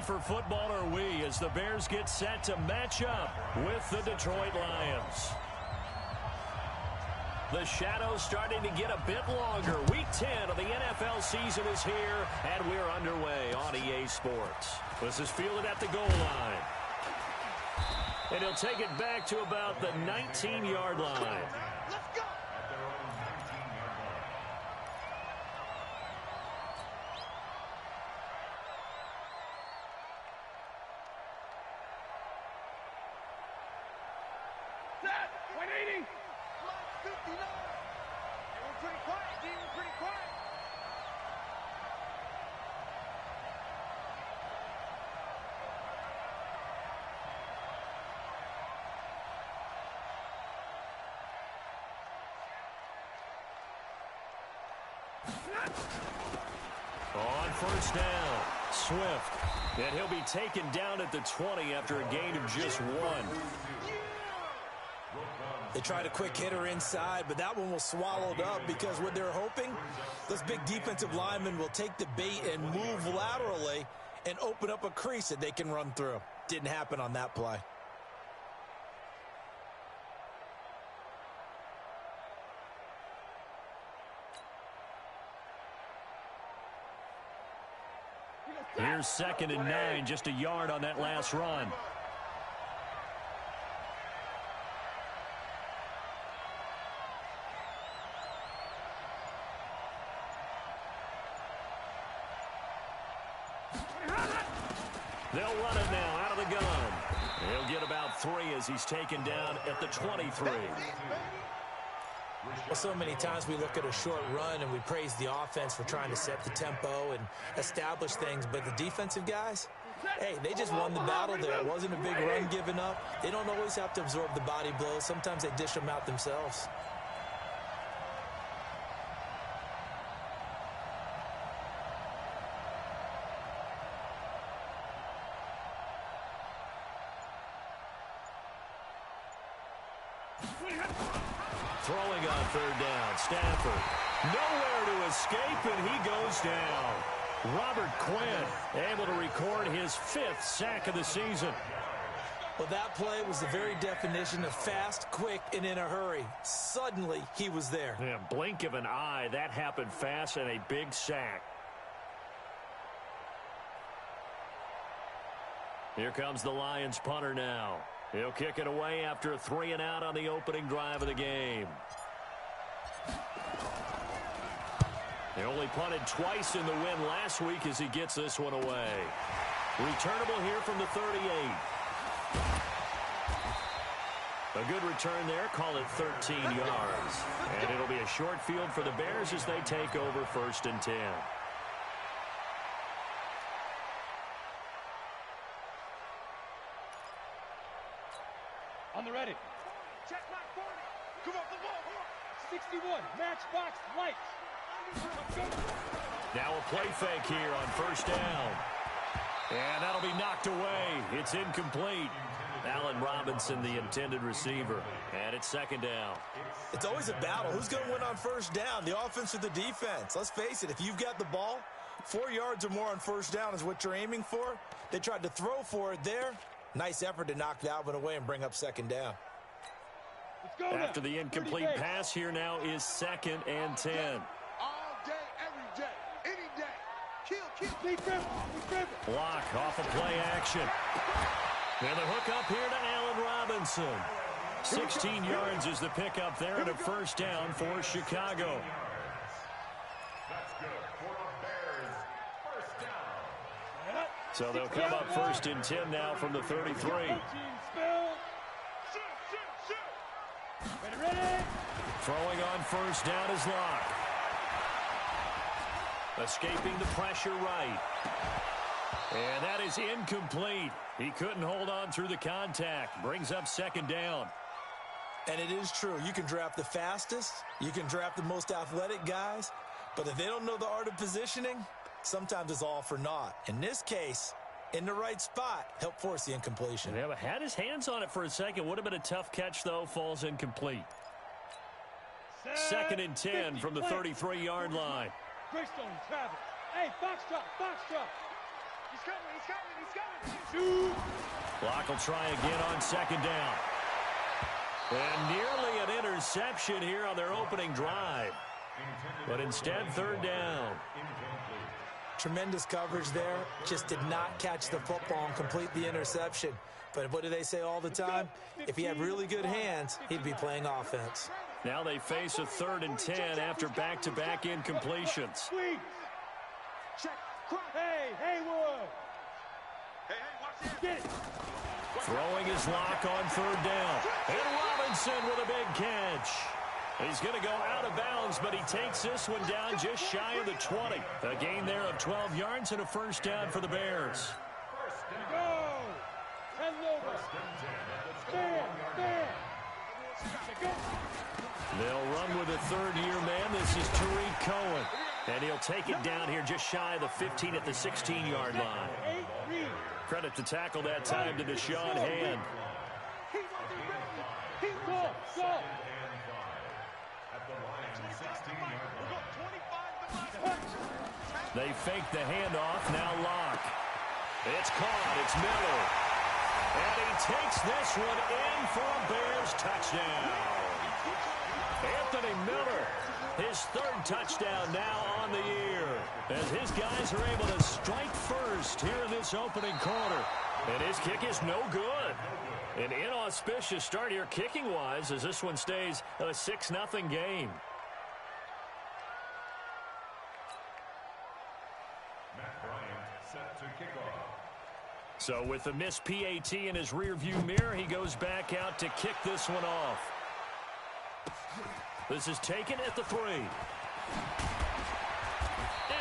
for football are we as the Bears get set to match up with the Detroit Lions. The shadow's starting to get a bit longer. Week 10 of the NFL season is here, and we're underway on EA Sports. This is fielded at the goal line. And he'll take it back to about the 19-yard line. Let's go! Set! 180! Line 59! And we're pretty quiet, team. We're pretty quiet. On first down, Swift. And he'll be taken down at the 20 after a gain of just 1. They tried a quick hitter inside, but that one was swallowed up because what they're hoping, this big defensive lineman will take the bait and move laterally and open up a crease that they can run through. Didn't happen on that play. Here's 2nd and 9, just a yard on that last run. They'll run it now out of the gun. He'll get about 3 as he's taken down at the 23. Well, so many times we look at a short run and we praise the offense for trying to set the tempo and establish things, but the defensive guys, hey, they just won the battle there. It wasn't a big run given up. They don't always have to absorb the body blows. Sometimes they dish them out themselves. Throwing on 3rd down, Stafford. Nowhere to escape, and he goes down. Robert Quinn able to record his 5th sack of the season. Well, that play was the very definition of fast, quick, and in a hurry. Suddenly, he was there. Yeah, blink of an eye, that happened fast, and a big sack. Here comes the Lions punter now. He'll kick it away after a 3 and out on the opening drive of the game. They only punted twice in the win last week as he gets this one away. Returnable here from the 38. A good return there, call it 13 yards. And it'll be a short field for the Bears as they take over 1st and 10. On the ready. Check my 40. Come up the ball. 61. Matchbox lights. Now a play fake here on 1st down. And that'll be knocked away. It's incomplete. Allen Robinson, the intended receiver. And it's 2nd down. It's always a battle. Who's going to win on 1st down, the offense or the defense? Let's face it, if you've got the ball, 4 yards or more on 1st down is what you're aiming for. They tried to throw for it there. Nice effort to knock that one away and bring up 2nd down. Let's go After now. the incomplete pass, here now is 2nd and 10. All day, every day, any day. Kill. Be careful. Block off of play action. And the hook up here to Allen Robinson. 16 yards is the pickup there and a 1st down for Chicago. That's good for the Bears. 1st down. So they'll come up 1st and 10 now from the 33. Shoot. Ready. Throwing on 1st down is Locke. Escaping the pressure right. And that is incomplete. He couldn't hold on through the contact. Brings up 2nd down. And it is true. You can draft the fastest. You can draft the most athletic guys. But if they don't know the art of positioning, sometimes it's all for naught. In this case, in the right spot, help force the incompletion. Yeah, but had his hands on it for a second. Would have been a tough catch, though. Falls incomplete. 2nd and 10 from the 33-yard line. Greystone, Travis. Hey, box drop. He's coming. Clock will try again on second down. And nearly an interception here on their opening drive. But instead, third down. Tremendous coverage there. Just did not catch the football and complete the interception. But what do they say all the time? If he had really good hands, he'd be playing offense. Now they face a 3rd and 10 after back-to-back incompletions. Hey, Haywood! Get it! Throwing his lock on 3rd down. And Robinson with a big catch. He's going to go out of bounds, but he takes this one down just shy of the 20. A gain there of 12 yards and a first down for the Bears. Go! Head over! Stand! They'll run with a third-year man. This is Tariq Cohen. And he'll take it down here just shy of the 15 at the 16-yard line. Credit to tackle that time to Deshaun Hand. Go! They fake the handoff. Now Locke. It's caught. It's Miller. And he takes this one in for a Bears touchdown. Anthony Miller, his 3rd touchdown now on the year, as his guys are able to strike first here in this opening quarter. And his kick is no good. An inauspicious start here kicking-wise as this one stays a 6-0 game. So with the missed PAT in his rearview mirror, he goes back out to kick this one off. This is taken at the 3. And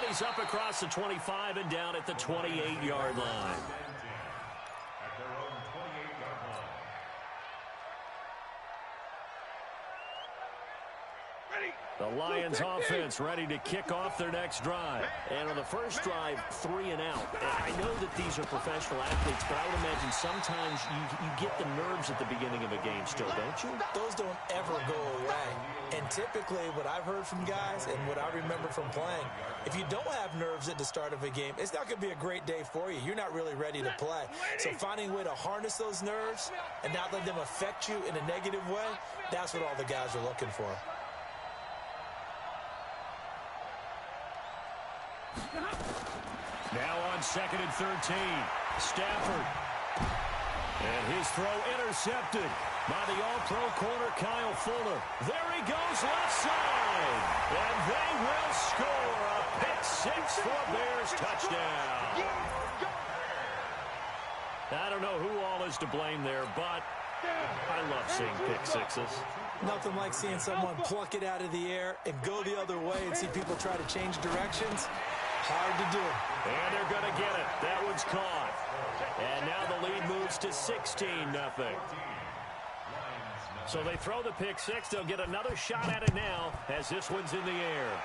he's up across the 25 and down at the 28-yard line. The Lions offense ready to kick off their next drive. And on the first drive, 3 and out. I know that these are professional athletes, but I would imagine sometimes you get the nerves at the beginning of a game still, don't you? Those don't ever go away. And typically what I've heard from guys and what I remember from playing, if you don't have nerves at the start of a game, it's not going to be a great day for you. You're not really ready to play. So finding a way to harness those nerves and not let them affect you in a negative way, that's what all the guys are looking for. Now on 2nd and 13, Stafford. And his throw intercepted by the all-pro corner, Kyle Fuller. There he goes, left side. And they will score a pick-6 for a Bears touchdown. I don't know who all is to blame there, but I love seeing pick-6s. Nothing like seeing someone pluck it out of the air and go the other way and see people try to change directions. Hard to do. And they're going to get it. That one's caught. And now the lead moves to 16-0. So they throw the pick-6. They'll get another shot at it now as this one's in the air.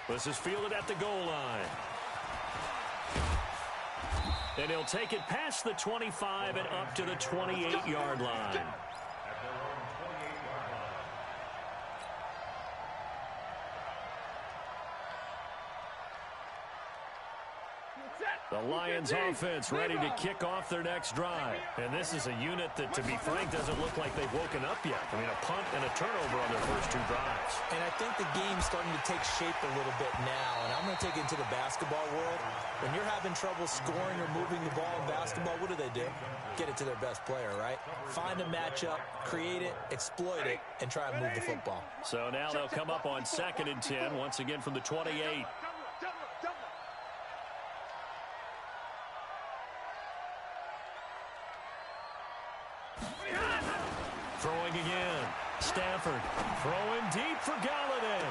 This is fielded at the goal line. And he'll take it past the 25 and up to the 28-yard line. The Lions offense ready to kick off their next drive. And this is a unit that, to be frank, doesn't look like they've woken up yet. I mean, a punt and a turnover on their first 2 drives. And I think the game's starting to take shape a little bit now. And I'm going to take it into the basketball world. When you're having trouble scoring or moving the ball in basketball, what do? Get it to their best player, right? Find a matchup, create it, exploit it, and try and move the football. So now they'll come up on 2nd and 10, once again from the 28. Throwing again. Stafford throwing deep for Galladay.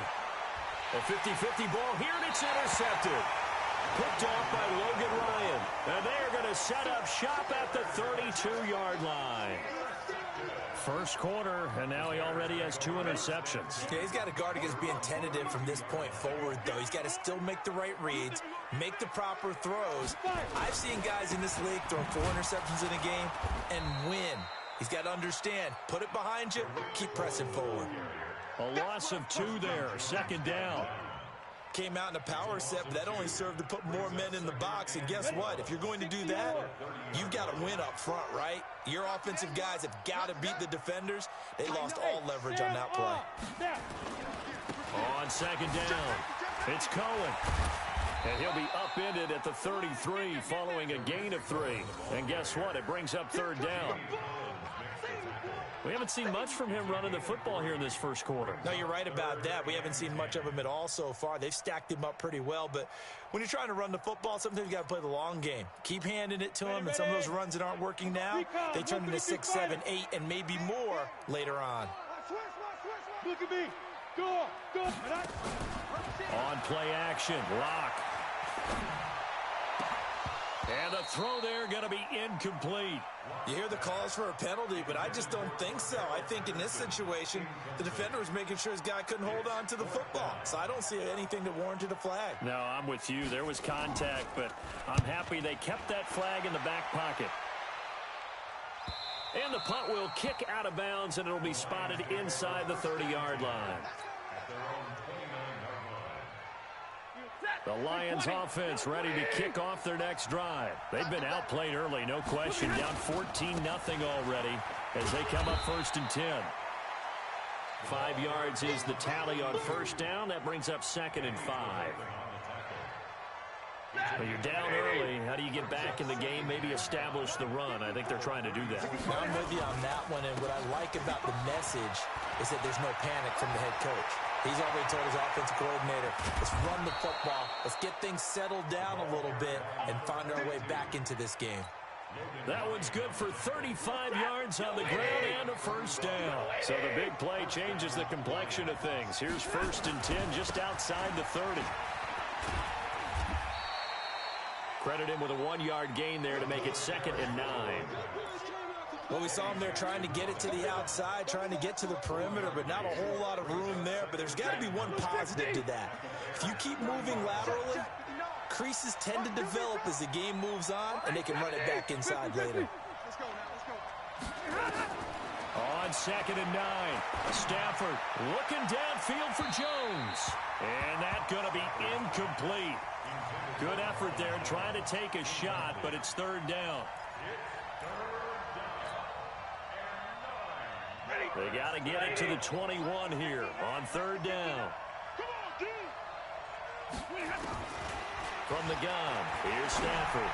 A 50-50 ball here, and it's intercepted. Picked off by Logan Ryan. And they're going to set up shop at the 32-yard line. First quarter, and now he already has 2 interceptions. Yeah, he's got to guard against being tentative from this point forward, though. He's got to still make the right reads, make the proper throws. I've seen guys in this league throw 4 interceptions in a game and win. He's got to understand, put it behind you, keep pressing forward. A loss of 2 there, 2nd down. came out in a power set, but that only served to put more men in the box. And guess what? If you're going to do that, you've got to win up front, right? Your offensive guys have got to beat the defenders. They lost all leverage on that play. On second down, it's Cohen. And he'll be upended at the 33 following a gain of 3. And guess what? It brings up third down. We haven't seen much from him running the football here in this first quarter. No, you're right about that. We haven't seen much of him at all so far. They've stacked him up pretty well, but when you're trying to run the football, sometimes you got to play the long game. Keep handing it to him, and some of those runs that aren't working now, they turn into 6, 7, 8, and maybe more later on. Look at me. Go. On play action, Lock. And the throw there going to be incomplete. You hear the calls for a penalty, but I just don't think so. I think in this situation, the defender was making sure his guy couldn't hold on to the football. So I don't see anything that warranted a flag. No, I'm with you. There was contact, but I'm happy they kept that flag in the back pocket. And the punt will kick out of bounds, and it'll be spotted inside the 30-yard line. The Lions offense ready to kick off their next drive. They've been outplayed early, no question. Down 14-0 already as they come up 1st and 10. 5 yards is the tally on first down. That brings up 2nd and 5. But you're down early. How do you get back in the game, maybe establish the run? I think they're trying to do that. I'm with you on that one, and what I like about the message is that there's no panic from the head coach. He's already told his offensive coordinator, let's run the football, let's get things settled down a little bit and find our way back into this game. That one's good for 35 yards on the ground and a first down. So the big play changes the complexion of things. Here's 1st and 10 just outside the 30. Credit him with a 1-yard gain there to make it 2nd and 9. Well, we saw him there trying to get it to the outside, trying to get to the perimeter, but not a whole lot of room there. But there's got to be one positive to that. If you keep moving laterally, creases tend to develop as the game moves on, and they can run it back inside later. On 2nd and 9, Stafford looking downfield for Jones. And that's going to be incomplete. Good effort there trying to take a shot, but it's 3rd down. They got to get it to the 21 here on 3rd down. From the gun, here's Stafford.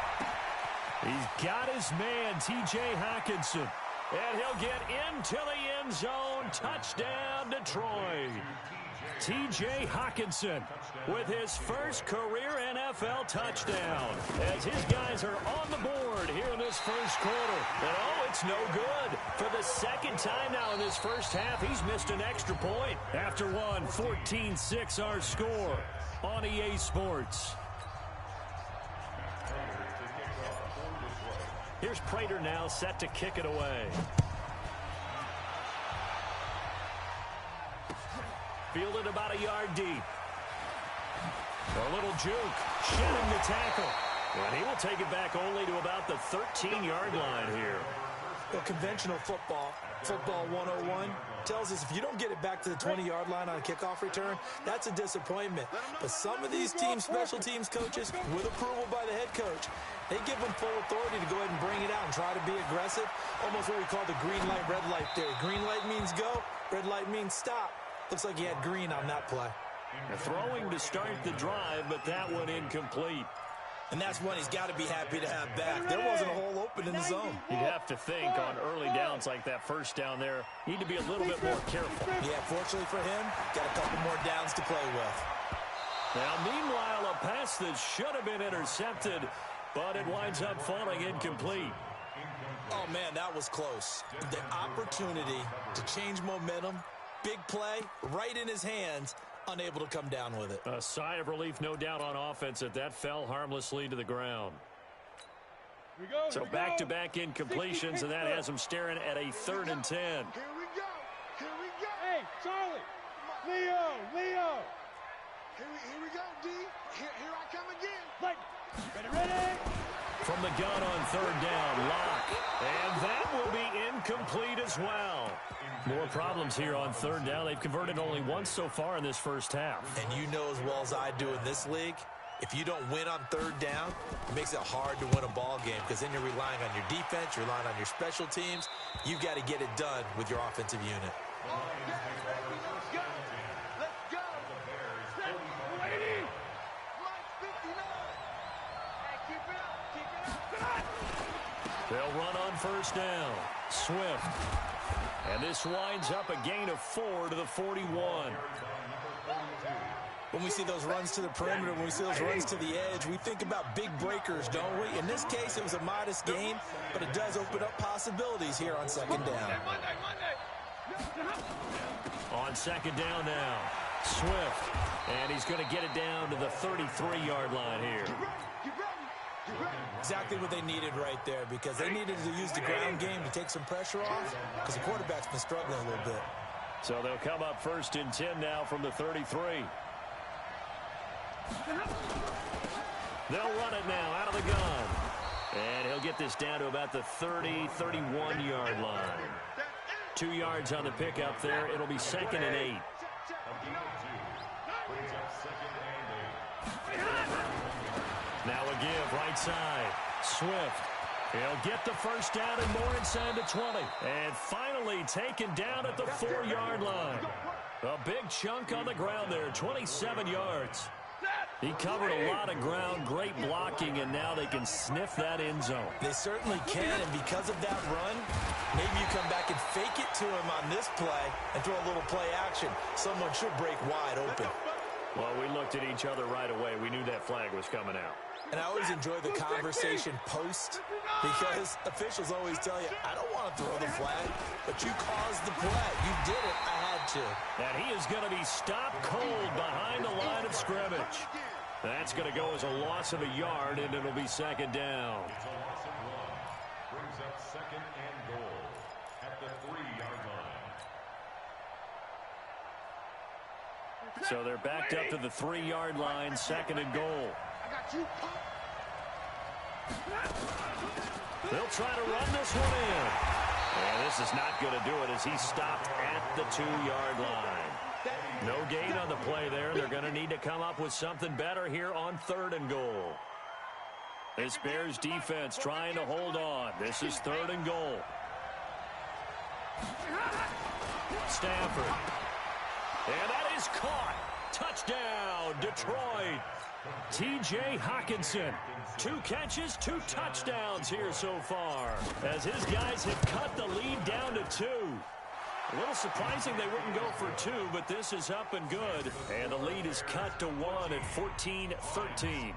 He's got his man, T.J. Hockenson. And he'll get into the end zone. Touchdown, Detroit. T.J. Hockenson with his first career NFL touchdown as his guys are on the board here in this first quarter. And oh, it's no good. For the 2nd time now in this first half, he's missed an extra point. After one, 14-6 our score on EA Sports. Here's Prater now set to kick it away. Fielded about a yard deep. A little juke, shedding the tackle. And he will take it back only to about the 13-yard line here. Well, conventional football 101, tells us if you don't get it back to the 20-yard line on a kickoff return, that's a disappointment. But some of these teams, special teams coaches, with approval by the head coach, they give them full authority to go ahead and bring it out and try to be aggressive. Almost what we call the green light, red light theory. Green light means go, red light means stop. Looks like he had green on that play. Throwing to start the drive, but that one incomplete. And that's one he's got to be happy to have back. There wasn't a hole open in the zone. You'd have to think on early downs like that first down there, need to be a little bit more careful. Yeah, fortunately for him, got a couple more downs to play with. Now, meanwhile, a pass that should have been intercepted, but it winds up falling incomplete. Oh, man, that was close. The opportunity to change momentum, big play, right in his hands, unable to come down with it. A sigh of relief, no doubt, on offense that fell harmlessly to the ground. So back-to-back incompletions, and that has him staring at a 3rd and 10. Here we go. Here we go. Hey, Charlie. Leo. Here we go, D. Here I come again. Like, ready? From the gun on 3rd down, Lock. And that will be incomplete as well. More problems here on third down. They've converted only once so far in this first half. And you know as well as I do in this league, if you don't win on third down, it makes it hard to win a ball game because then you're relying on your defense, you're relying on your special teams. You've got to get it done with your offensive unit. They'll run on first down. Swift. And this winds up a gain of 4 to the 41. When we see those runs to the perimeter, when we see those runs to the edge, we think about big breakers, don't we? In this case, it was a modest gain, but it does open up possibilities here on second down. On second down now, Swift. And he's going to get it down to the 33-yard line here. Exactly what they needed right there, because they needed to use the ground game to take some pressure off, because the quarterback's been struggling a little bit. So they'll come up 1st and 10 now from the 33. They'll run it now out of the gun. And he'll get this down to about the 30, 31-yard line. 2 yards on the pickup there. It'll be 2nd and 8. Now a give right side. Swift. He'll get the first down and more inside the 20. And finally taken down at the 4-yard line. A big chunk on the ground there, 27 yards. He covered a lot of ground, great blocking, and now they can sniff that end zone. They certainly can, and because of that run, maybe you come back and fake it to him on this play and throw a little play action. Someone should break wide open. Well, we looked at each other right away. We knew that flag was coming out. And I always enjoy the conversation post, because officials always tell you, I don't want to throw the flag, but you caused the play. You did it. I had to. And he is going to be stopped cold behind the line of scrimmage. That's going to go as a loss of a yard, and it'll be 2nd down. Brings up 2nd and goal at the 3-yard line. So they're backed up to the 3-yard line, 2nd and goal. They'll try to run this one in. And this is not going to do it as he's stopped at the 2-yard line. No gain on the play there. They're going to need to come up with something better here on 3rd and goal. This Bears defense trying to hold on. This is 3rd and goal. Stafford. And that is caught. Touchdown, Detroit. T.J. Hawkinson. 2 catches, 2 touchdowns here so far, as his guys have cut the lead down to 2. A little surprising they wouldn't go for 2, but this is up and good. And the lead is cut to 1 at 14-13.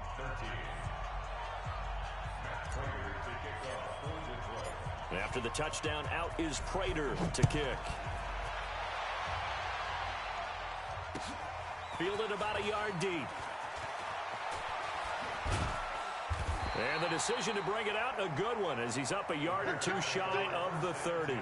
After the touchdown, out is Prater to kick. Fielded about a yard deep. And the decision to bring it out, a good one, as he's up a yard or 2 shy of the 30.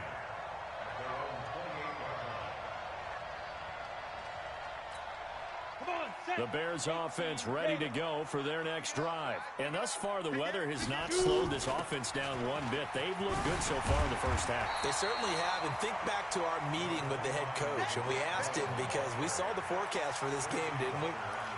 The Bears offense ready to go for their next drive. And thus far, the weather has not slowed this offense down one bit. They've looked good so far in the first half. They certainly have. And think back to our meeting with the head coach. And we asked him, because we saw the forecast for this game, didn't we?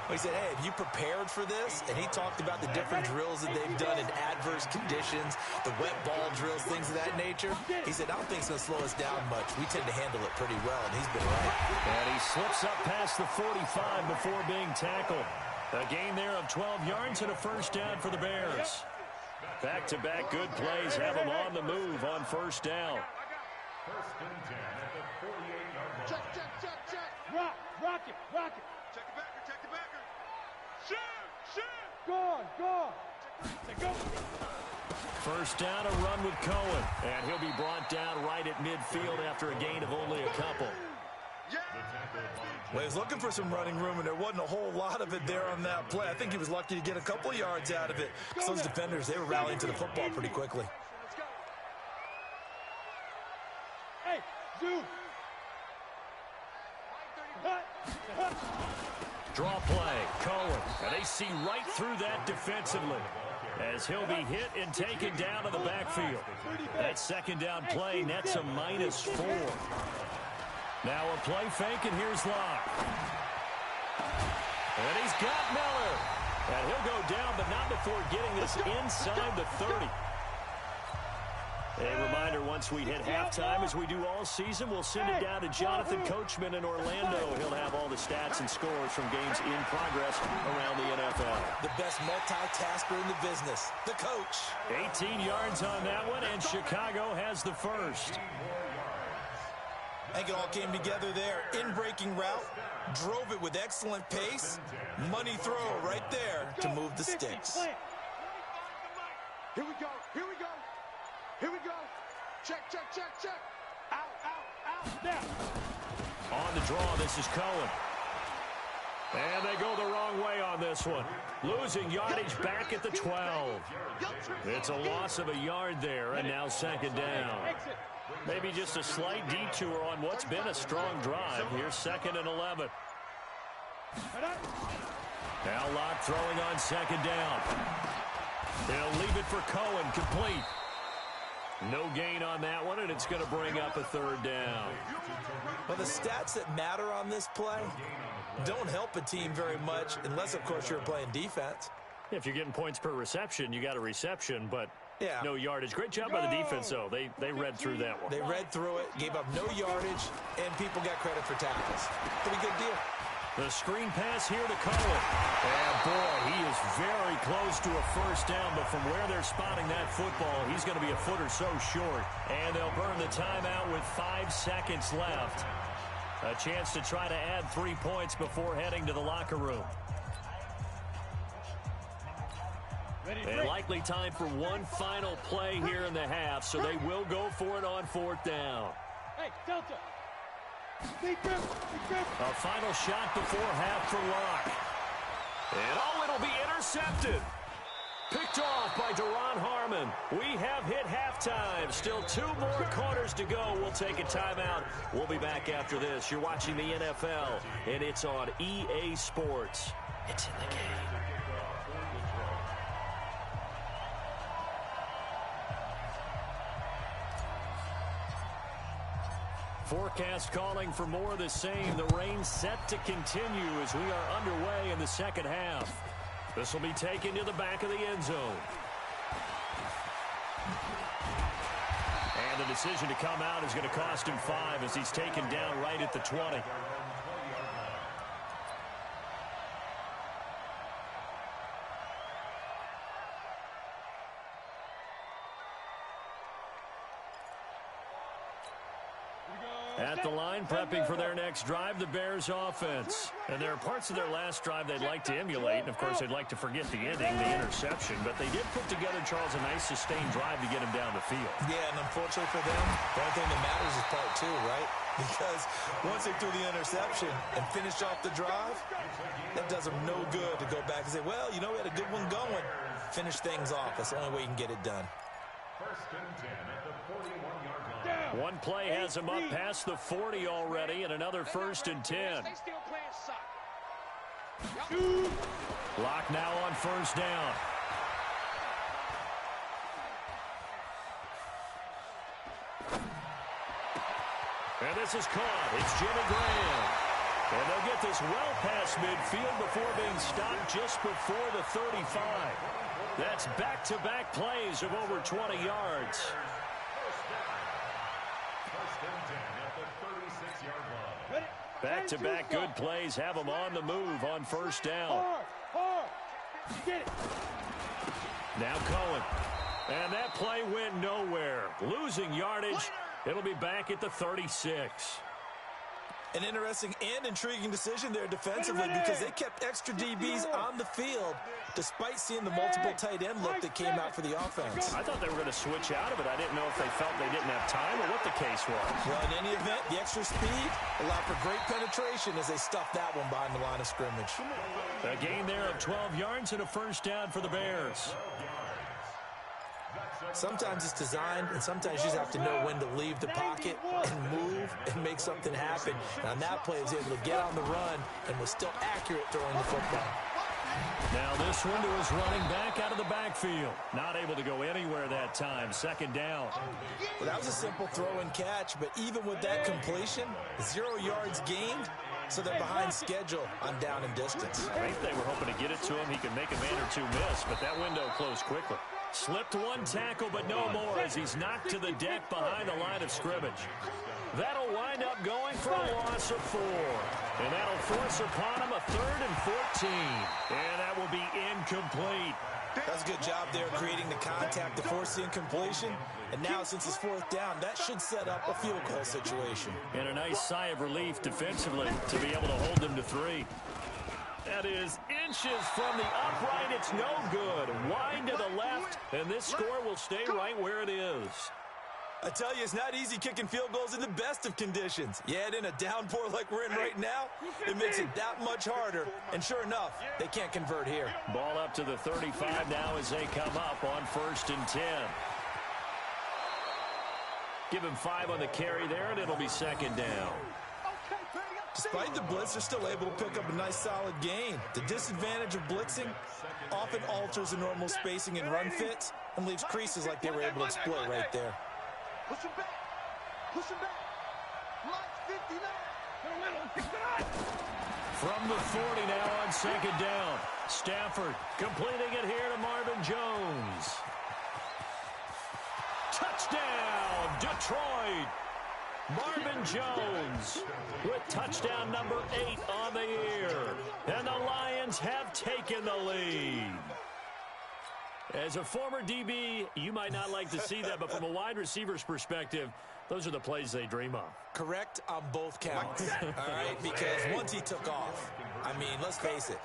We said, hey, have you prepared for this? And he talked about the different drills that they've done in adverse conditions, the wet ball drills, things of that nature. He said, I don't think it's going to slow us down much. We tend to handle it pretty well, and he's been right. And he slips up past the 45 before being tackled. A gain there of 12 yards and a first down for the Bears. Back-to-back good plays have them on the move on first down. 1st and 10 at the 48-yard line. Check. Rock it. Check the backer, check the backer. Shoot. Gone. Go. First down, a run with Cohen. And he'll be brought down right at midfield after a gain of only a couple. Well, he was looking for some running room, and there wasn't a whole lot of it there on that play. I think he was lucky to get a couple yards out of it, because those defenders, they were rallying to the football pretty quickly. Hey, Zoo. Draw play, Cohen. And they see right through that defensively. as he'll be hit and taken down to the backfield. That second down play nets a -4. Now a play fake, and here's Locke. And he's got Miller. And he'll go down, but not before getting this inside the 30. A reminder, once we hit halftime, as we do all season, we'll send it down to Jonathan Coachman in Orlando. He'll have all the stats and scores from games in progress around the NFL. The best multitasker in the business, the coach. 18 yards on that one, and Chicago has the first. I think it all came together there. In-breaking route, drove it with excellent pace. Money throw right there to move the sticks. Here we go. Here we go. Here we go. Check, check, check, check. Out, out, out. Now. On the draw, this is Cohen. And they go the wrong way on this one. Losing yardage back at the 12. It's a loss of a yard there, and now second down. Maybe just a slight detour on what's been a strong drive. Here's 2nd and 11. Now Locke throwing on second down. He'll leave it for Cohen, complete. No gain on that one, and it's going to bring up a 3rd down. Well, the stats that matter on this play don't help a team very much unless, of course, you're playing defense. If you're getting points per reception, you got a reception, but yeah, no yardage. Great job by the defense, though. They read through that one. They read through it, gave up no yardage, and people got credit for tackles. Pretty good deal. The screen pass here to Cohen. And, boy, he is very close to a first down, but from where they're spotting that football, he's going to be a foot or so short. And they'll burn the timeout with 5 seconds left. A chance to try to add 3 points before heading to the locker room. And likely time for one final play here in the half, so they will go for it on 4th down. Hey, Delta. Big grip, big grip. A final shot before half for Locke. And, oh, it'll be intercepted. Picked off by Deron Harmon. We have hit halftime. Still 2 more quarters to go. We'll take a timeout. We'll be back after this. You're watching the NFL, and it's on EA Sports. It's in the game. Forecast calling for more of the same. The rain set to continue as we are underway in the second half. This will be taken to the back of the end zone. And the decision to come out is going to cost him 5 as he's taken down right at the 20. At the line, prepping for their next drive, the Bears offense. And there are parts of their last drive they'd like to emulate. And, of course, they'd like to forget the ending, the interception. But they did put together, Charles, a nice sustained drive to get him down the field. Yeah, and unfortunately for them, the only thing that matters is part 2, right? Because once they threw the interception and finished off the drive, that does them no good to go back and say, well, you know, we had a good one going. Finish things off. That's the only way you can get it done. 1st and 10 at the 41-yard line. One play has him up past the 40 already, and another 1st and 10. Locke now on 1st down. And this is caught. It's Jimmy Graham. And they'll get this well past midfield before being stopped just before the 35. That's back-to-back plays of over 20 yards. Back-to-back good plays have them on the move on 1st down. Get it. Now Cohen. And that play went nowhere. Losing yardage. It'll be back at the 36. An interesting and intriguing decision there defensively because they kept extra DBs on the field despite seeing the multiple tight end look that came out for the offense. I thought they were going to switch out of it. I didn't know if they felt they didn't have time or what the case was. Well, in any event, the extra speed allowed for great penetration as they stuffed that one behind the line of scrimmage. A gain there of 12 yards and a 1st down for the Bears. Sometimes it's designed, and sometimes you just have to know when to leave the pocket and move and make something happen. And on that play, he was able to get on the run and was still accurate throwing the football. Now this one to his running back out of the backfield. Not able to go anywhere that time. Second down. Well, that was a simple throw and catch, but even with that completion, 0 yards gained, so they're behind schedule on down and distance. I think they were hoping to get it to him. He could make a man or two miss, but that window closed quickly. Slipped one tackle, but no more as he's knocked to the deck behind the line of scrimmage. That'll wind up going for a loss of 4. And that'll force upon him a 3rd and 14. And that will be incomplete. That's a good job there creating the contact to force the incompletion. And now, since it's 4th down, that should set up a field goal situation. And a nice sigh of relief defensively to be able to hold them to 3. That is inches from the upright. It's no good. Wide to the left, and this score will stay right where it is. I tell you, it's not easy kicking field goals in the best of conditions. You add in a downpour like we're in right now, it makes it that much harder. And sure enough, they can't convert here. Ball up to the 35 now as they come up on 1st and 10. Give him 5 on the carry there, and it'll be 2nd down. Despite the blitz, they're still able to pick up a nice solid gain. The disadvantage of blitzing often alters the normal spacing and run fits and leaves creases like they were able to exploit right there. Push him back. Push him back. Mike 59. From the 40 now on 2nd down. Stafford completing it here to Marvin Jones. Touchdown, Detroit. Marvin Jones with touchdown number 8 on the year. And the Lions have taken the lead. As a former DB, you might not like to see that, but from a wide receiver's perspective, those are the plays they dream of. Correct on both counts, all right? Because once he took off, I mean, let's face it,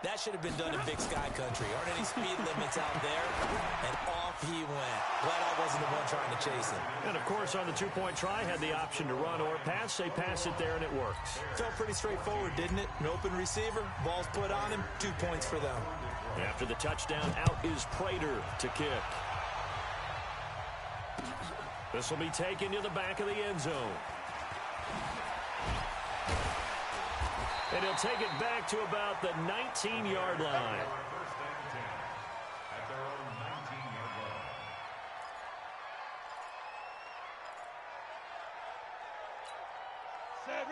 that should have been done in Big Sky Country. Aren't any speed limits out there? And off he went. Glad I wasn't the one trying to chase him. And, of course, on the 2-point try, had the option to run or pass. They pass it there, and it works. Felt pretty straightforward, didn't it? An open receiver, ball's put on him, 2 points for them. After the touchdown, out is Prater to kick. This will be taken to the back of the end zone. And he'll take it back to about the 19-yard line.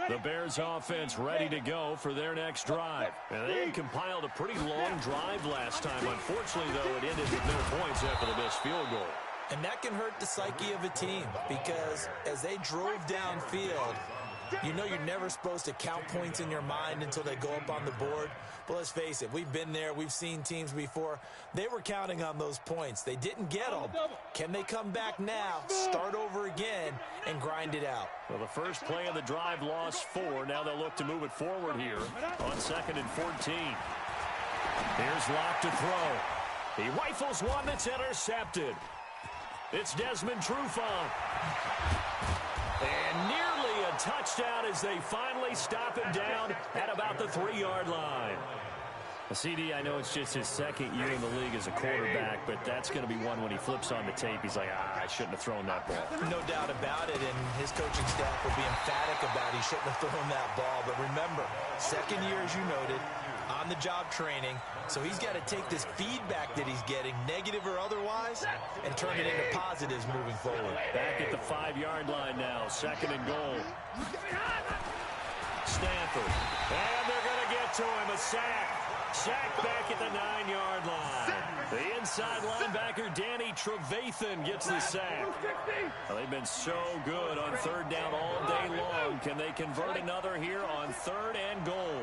The Bears offense ready to go for their next drive. And they had compiled a pretty long drive last time. Unfortunately, though, it ended with no points after the missed field goal. And that can hurt the psyche of a team because as they drove downfield, you know you're never supposed to count points in your mind until they go up on the board. But let's face it, we've been there. We've seen teams before. They were counting on those points. They didn't get them. Can they come back now, start over again, and grind it out? Well, the first play of the drive lost 4. Now they'll look to move it forward here on 2nd and 14. Here's Locke to throw. He rifles one that's intercepted. It's Desmond Trufant. And nearly a touchdown as they finally stop him down at about the 3-yard line. CD, I know it's just his 2nd year in the league as a quarterback, but that's going to be one when he flips on the tape. He's like, I shouldn't have thrown that ball. No doubt about it, and his coaching staff will be emphatic about he shouldn't have thrown that ball. But remember, 2nd year, as you noted, on-the-job training, so he's got to take this feedback that he's getting, negative or otherwise, and turn it into positives moving forward. Back at the 5-yard line now, 2nd and goal. Stafford, and they're going to get to him, a sack. Sack back at the 9-yard line. The inside linebacker, Danny Trevathan, gets the sack. Well, they've been so good on 3rd down all day long. Can they convert another here on 3rd and goal?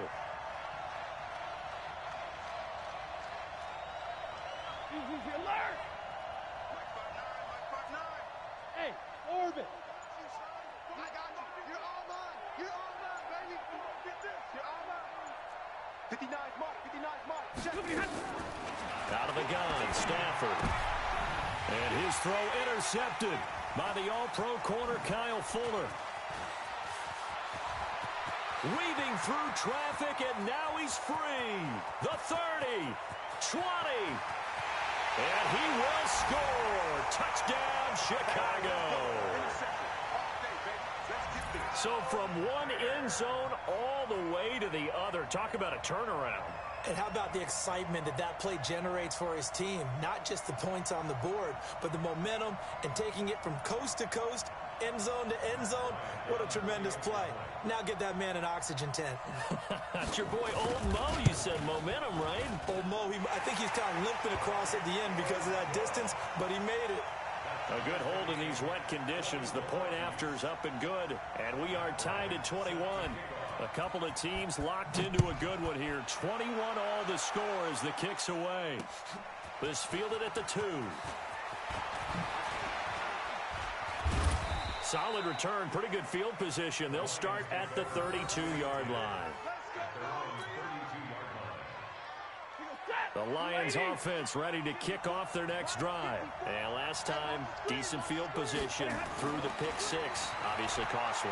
Hey, Orbit. I got you. You're all mine. You're all mine, baby. Get this. You're all mine. 59's mark. 59's mark. Check. Out of the gun, Stafford. And his throw intercepted by the all-pro corner, Kyle Fuller. Weaving through traffic, and now he's free. The 30, 20. And he will score. Touchdown, Chicago. So from one end zone all the way to the other. Talk about a turnaround. And how about the excitement that play generates for his team? Not just the points on the board, but the momentum and taking it from coast to coast, end zone to end zone. What a tremendous play. Now get that man an oxygen tent. That's your boy Old Mo, you said. Momentum, right? Old Mo, I think he's kind of limping across at the end because of that distance, but he made it. A good hold in these wet conditions. The point after's up and good, and we are tied at 21. A couple of teams locked into a good one here. 21 all the score as the kick's away. This fielded at the 2. Solid return, pretty good field position. They'll start at the 32-yard line. The Lions offense ready to kick off their next drive. And last time, decent field position through the pick 6. Obviously costly.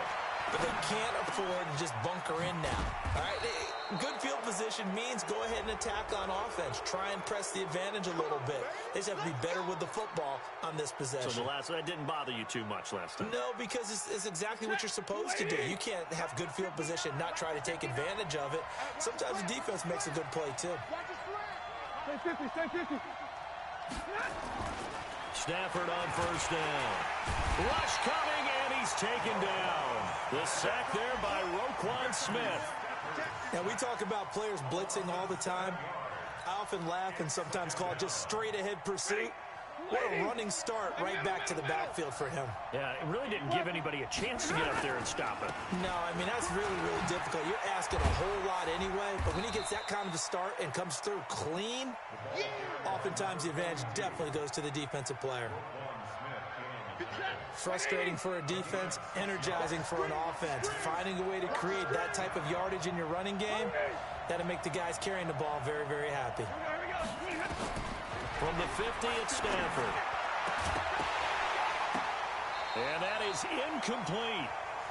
But they can't afford to just bunker in now. All right, good field position means go ahead and attack on offense. Try and press the advantage a little bit. They just have to be better with the football on this possession. So that didn't bother you too much last time? No, because it's exactly what you're supposed to do. You can't have good field position, not try to take advantage of it. Sometimes the defense makes a good play, too. Stay 50, stay 50. Stafford on first down. Rush coming, and he's taken down. The sack there by Roquan Smith. Now, we talk about players blitzing all the time. I often laugh and sometimes call it just straight-ahead pursuit. What a running start right back to the backfield for him. Yeah, it really didn't give anybody a chance to get up there and stop it. No, I mean, that's really, really difficult. You're asking a whole lot anyway, but when he gets that kind of a start and comes through clean, oftentimes the advantage definitely goes to the defensive player. Frustrating for a defense, energizing for an offense. Finding a way to create that type of yardage in your running game, that'll make the guys carrying the ball very, very happy. From the 50 at Stanford. And that is incomplete.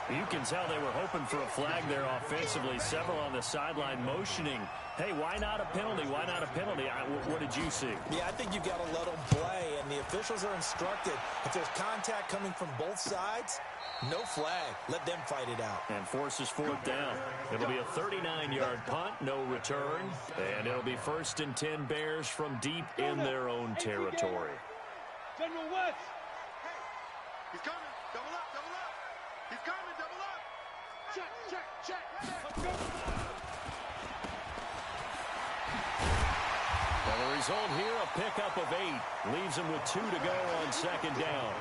You can tell they were hoping for a flag there offensively. Several on the sideline motioning. Hey, why not a penalty? Why not a penalty? What did you see? Yeah, I think you've got to let them play, and the officials are instructed. If there's contact coming from both sides, no flag. Let them fight it out. And forces 4th down. It'll be a 39-yard punt, no return. And it'll be 1st and 10 Bears from deep in their own territory. General West. He's coming. Double up, double up. He's coming, double up. Check, check, check. Let's go. Well, the result here, a pickup of 8. Leaves him with 2 to go on 2nd down.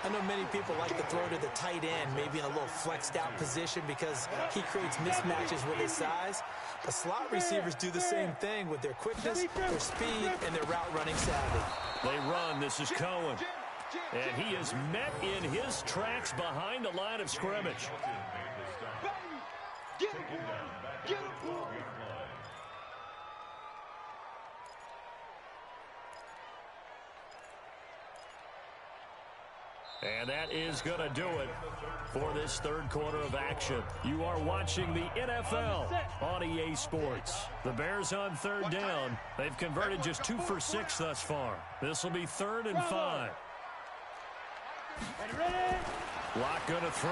I know many people like to throw to the tight end, maybe in a little flexed out position because he creates mismatches with his size. The slot receivers do the same thing with their quickness, their speed, and their route running savvy. They run. This is Cohen. And he is met in his tracks behind the line of scrimmage. Get him. Get him. And that is going to do it for this 3rd quarter of action. You are watching the NFL on EA Sports. The Bears on 3rd down. They've converted just 2 for 6 thus far. This will be 3rd and 5. Lock going to throw.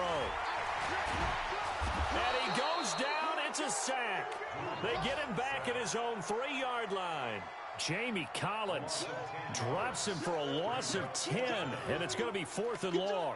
And he goes down. It's a sack. They get him back at his own 3-yard line. Jamie Collins drops him for a loss of 10, and it's going to be 4th and long.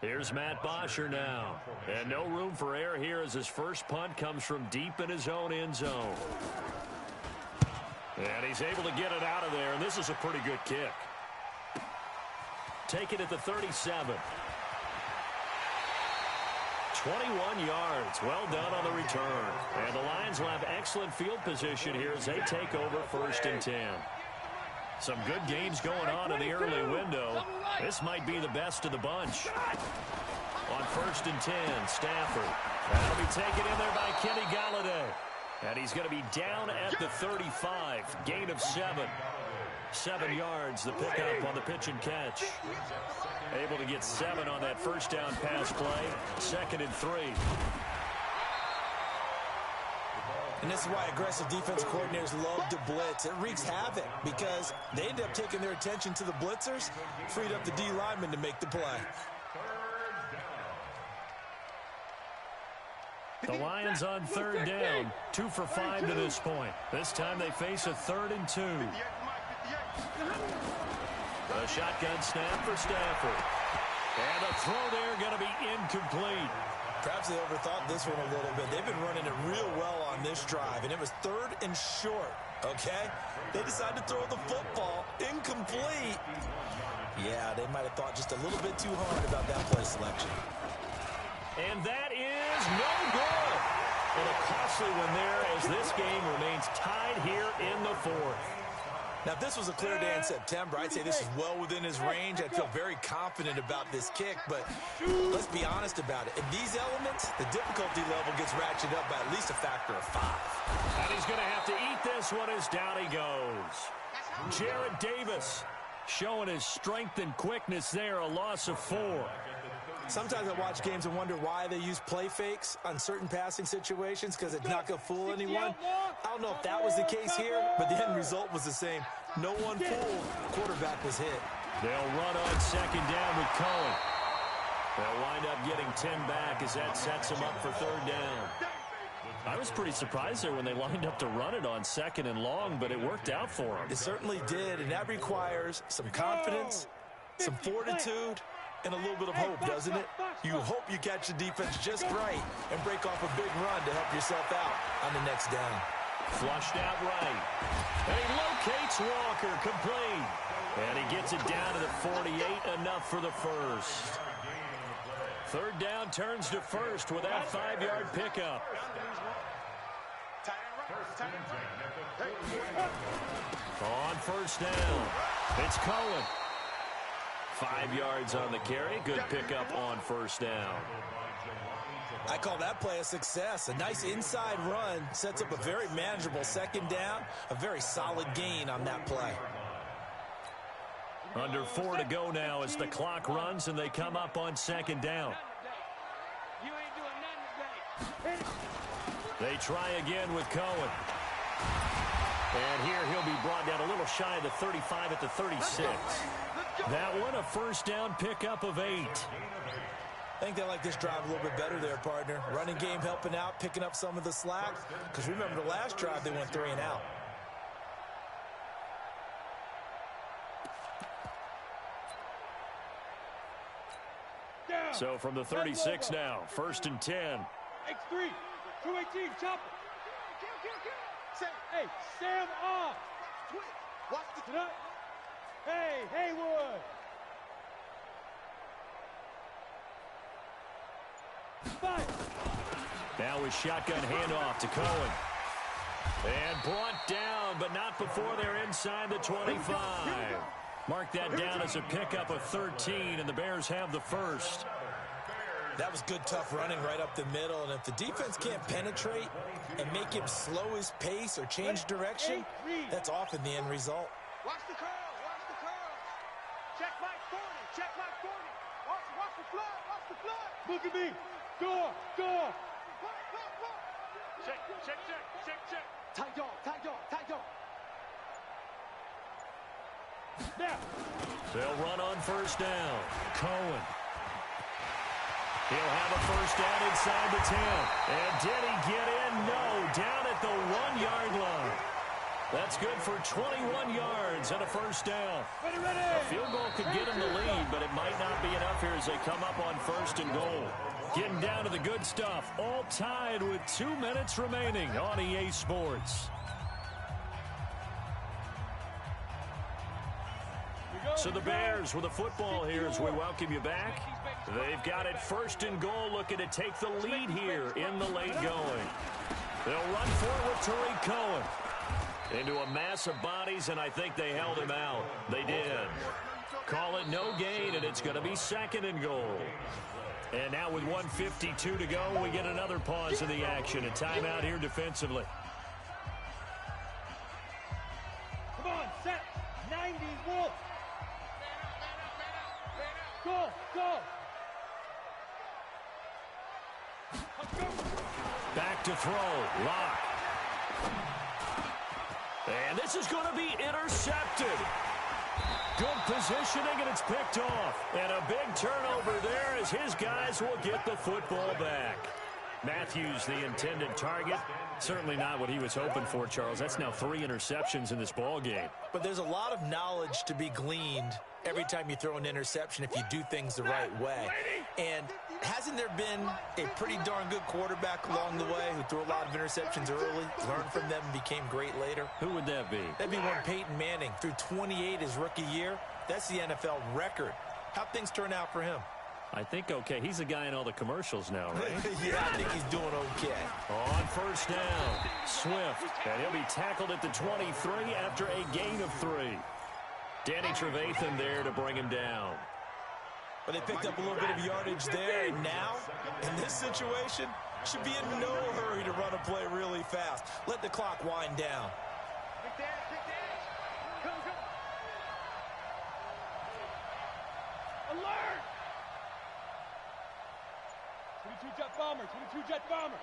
Here's Matt Bosher now. And no room for error here as his first punt comes from deep in his own end zone. And he's able to get it out of there, and this is a pretty good kick. Take it at the 37. 21 yards. Well done on the return. And the Lions will have excellent field position here as they take over 1st and 10. Some good games going on in the early window. This might be the best of the bunch. On 1st and 10, Stafford. That'll be taken in there by Kenny Golladay. And he's going to be down at the 35. Gain of 7. 7 yards, the pickup on the pitch and catch. Able to get 7 on that first down pass play. 2nd and 3. And this is why aggressive defensive coordinators love to blitz. It wreaks havoc because they end up taking their attention to the blitzers, freed up the D lineman to make the play. The Lions on 3rd down, 2 for 5 to this point. This time they face a 3rd and 2. A shotgun snap for Stafford. And a throw there going to be incomplete. Perhaps they overthought this one a little bit. They've been running it real well on this drive, and it was 3rd and short, okay? They decided to throw the football incomplete. Yeah, they might have thought just a little bit too hard about that play selection. And that is no good. And a costly one there as this game remains tied here in the 4th. Now, if this was a clear day in September, I'd say this is well within his range. I'd feel very confident about this kick, but let's be honest about it. In these elements, the difficulty level gets ratcheted up by at least a factor of 5. And he's going to have to eat this one as down he goes. Jared Davis showing his strength and quickness there, a loss of 4. Sometimes I watch games and wonder why they use play fakes on certain passing situations because it's not going to fool anyone. I don't know if that was the case here, but the end result was the same. No one fooled. Quarterback was hit. They'll run on 2nd down with Cohen. They'll wind up getting 10 back as that sets them up for 3rd down. I was pretty surprised there when they lined up to run it on 2nd and long, but it worked out for them. It certainly did, and that requires some confidence, some fortitude, and a little bit of hope, doesn't it? You hope you catch the defense just right and break off a big run to help yourself out on the next down. Flushed out right. And he locates Walker, complete. And he gets it down to the 48, enough for the first. 3rd down turns to 1st with that 5-yard pickup. On 1st down, it's Cohen. 5 yards on the carry. Good pickup on 1st down. I call that play a success. A nice inside run sets up a very manageable 2nd down. A very solid gain on that play. Under 4 to go now as the clock runs and they come up on 2nd down. They try again with Cohen. And here he'll be brought down a little shy of the 35 at the 36. That one a 1st down pickup of 8. I think they like this drive a little bit better there, partner. Running game helping out, picking up some of the slack. Because remember the last drive they went 3 and out. So from the 36 now, 1st and 10. X3, 218, chopper. Hey, Sam off. Watch the... Hey, Haywood. Fire. Now a shotgun handoff to Cohen. And brought down, but not before they're inside the 25. Mark that down as a pickup of 13, and the Bears have the first. That was good, tough running right up the middle. And if the defense can't penetrate and make him slow his pace or change direction, that's often the end result. Watch the curl. Watch the curl. Check Mike 40. Check Mike 40. Watch the flood. Watch the flood. Look at me. Door. Check. Tight dog. Now. They'll run on 1st down. Cohen. He'll have a 1st down inside the 10. And did he get in? No. Down at the 1-yard line. That's good for 21 yards and a 1st down. Ready. A field goal could get him the lead, but it might not be enough here as they come up on 1st and goal. Getting down to the good stuff. All tied with 2 minutes remaining on EA Sports. So the Bears with the football here as we welcome you back. They've got it 1st and goal, looking to take the lead here in the late going. They'll run forward with Tariq Cohen. Into a mass of bodies, and I think they held him out. They did. Call it no gain, and it's going to be 2nd and goal. And now with 1:52 to go, we get another pause in the action. A timeout here defensively. Come on, set. 90 90s, Wolf. Go, go. Back to throw. Lock. And this is going to be intercepted. Good positioning, and it's picked off. And a big turnover there as his guys will get the football back. Matthews, the intended target. Certainly not what he was hoping for, Charles. That's now 3 interceptions in this ball game. But there's a lot of knowledge to be gleaned every time you throw an interception if you do things the right way. And hasn't there been a pretty darn good quarterback along the way who threw a lot of interceptions early, learned from them, and became great later? Who would that be? That'd be one Peyton Manning. Threw 28 his rookie year. That's the NFL record. How'd things turn out for him? I think okay. He's the guy in all the commercials now, right? Yeah, I think he's doing okay. On first down, Swift. And he'll be tackled at the 23 after a gain of 3. Danny Trevathan there to bring him down. But they picked up a little bit of yardage there, and now, in this situation, should be in no hurry to run a play really fast. Let the clock wind down. Big dash, big dash. Go, go. Alert! 22 jet bomber, 22 jet bomber.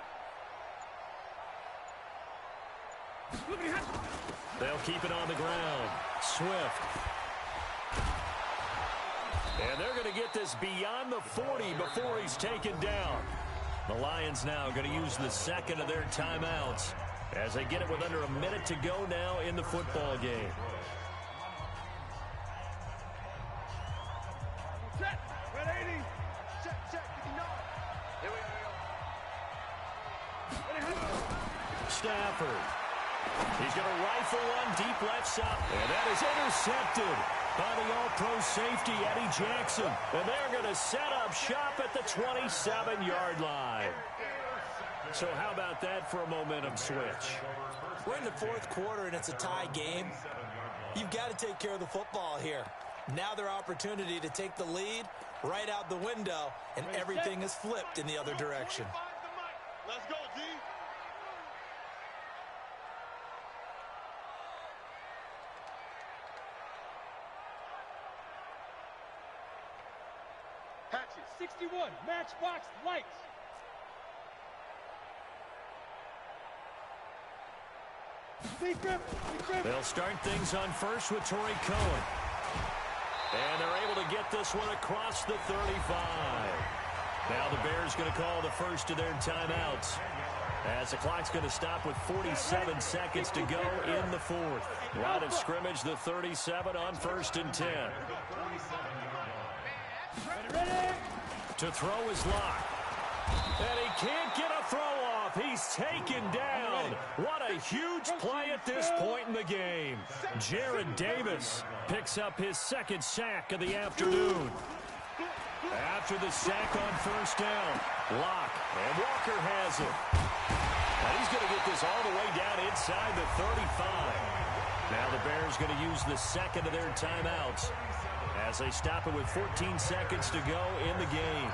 They'll keep it on the ground. Swift. And they're going to get this beyond the 40 before he's taken down. The Lions now going to use the second of their timeouts as they get it with under a minute to go now in the football game. Set, red 80. Check, 59. Here we go. Stafford. He's going to rifle one deep left side. And that is intercepted by the all-pro safety, Eddie Jackson. And they're going to set up shop at the 27-yard line. So how about that for a momentum switch? We're in the fourth quarter, and it's a tie game. You've got to take care of the football here. Now their opportunity to take the lead right out the window, and everything is flipped in the other direction. Let's go, D. Hatches. 61, matchbox lights. Big grip, big grip. They'll start things on first with Torrey Cohen. And they're able to get this one across the 35. Now the Bears going to call the first of their timeouts, as the clock's going to stop with 47 seconds to go in the fourth. Line of scrimmage, the 37 on 1st and 10. Ready? To throw is Locke. And he can't get a throw off. He's taken down. What a huge play at this point in the game. Jared Davis picks up his second sack of the afternoon. After the sack on first down, Locke, and Walker has it. Now he's going to get this all the way down inside the 35. Now the Bears going to use the second of their timeouts as they stop it with 14 seconds to go in the game.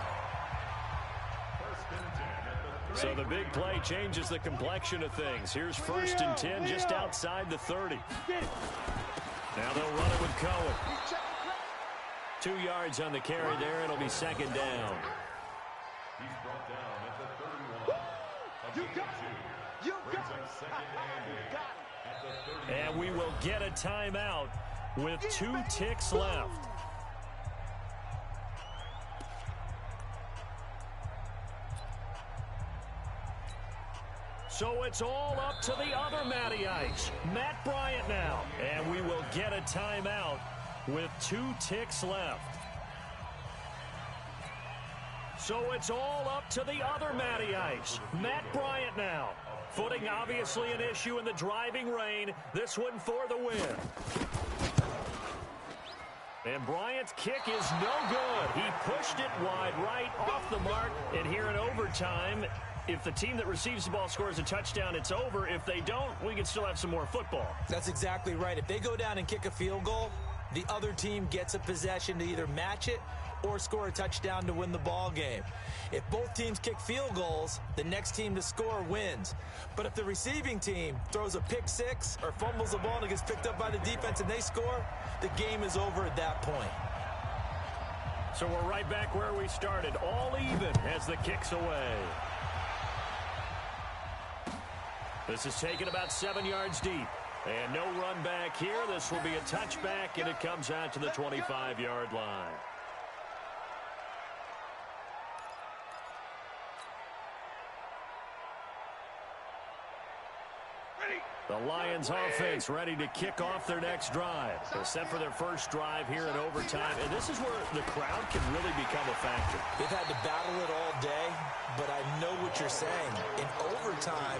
So the big play changes the complexion of things. Here's 1st and 10 just outside the 30. Now they'll run it with Cohen. 2 yards on the carry there. It'll be second down. He's brought down at the 31. You got it. You got it. At the 30. And we will get a timeout with 2 ticks left. So it's all up to the other Matty Ice, Matt Bryant now. And we will get a timeout with 2 ticks left. So it's all up to the other Matty Ice, Matt Bryant now. Footing obviously an issue in the driving rain. This one for the win. And Bryant's kick is no good. He pushed it wide right off the mark. And here in overtime, if the team that receives the ball scores a touchdown, it's over. If they don't, we can still have some more football. That's exactly right. If they go down and kick a field goal, the other team gets a possession to either match it or score a touchdown to win the ball game. If both teams kick field goals, the next team to score wins. But if the receiving team throws a pick six or fumbles the ball and it gets picked up by the defense and they score, the game is over at that point. So we're right back where we started, all even as the kick's away. This is taken about 7 yards deep. And no run back here. This will be a touchback, and it comes out to the 25-yard line. The Lions offense ready to kick off their next drive. They're set for their first drive here in overtime. And this is where the crowd can really become a factor. They've had to battle it all day, but I know what you're saying. In overtime,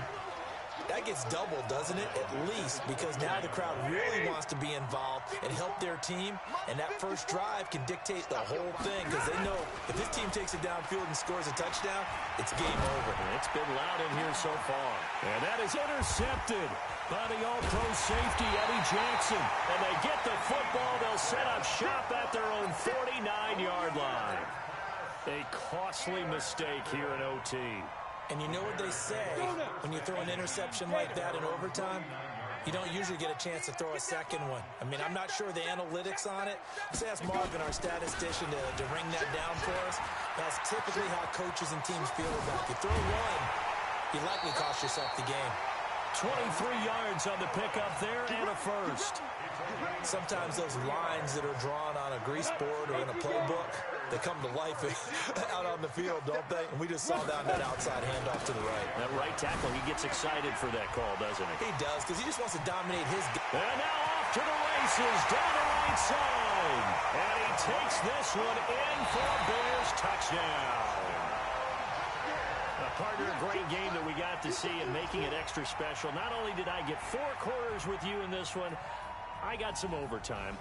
that gets doubled, doesn't it? At least, because now the crowd really wants to be involved and help their team, and that first drive can dictate the whole thing because they know if this team takes it downfield and scores a touchdown, it's game over. It's been loud in here so far. And that is intercepted by the all-pro safety, Eddie Jackson. And they get the football. They'll set up shop at their own 49-yard line. A costly mistake here in OT. And you know what they say, when you throw an interception like that in overtime, you don't usually get a chance to throw a second one. I mean, I'm not sure the analytics on it. Let's ask Marvin, our statistician, to ring that down for us. That's typically how coaches and teams feel about it. You throw one, you likely cost yourself the game. 23 yards on the pickup there and a first. Sometimes those lines that are drawn on a grease board or in a playbook, they come to life out on the field, don't they? And we just saw down that outside handoff to the right. That right tackle, he gets excited for that call, doesn't he? He does, because he just wants to dominate his game. And now off to the races, down the right side. And he takes this one in for a Bears touchdown. Partner, a great game that we got to see and making it extra special. Not only did I get 4 quarters with you in this one, I got some overtime.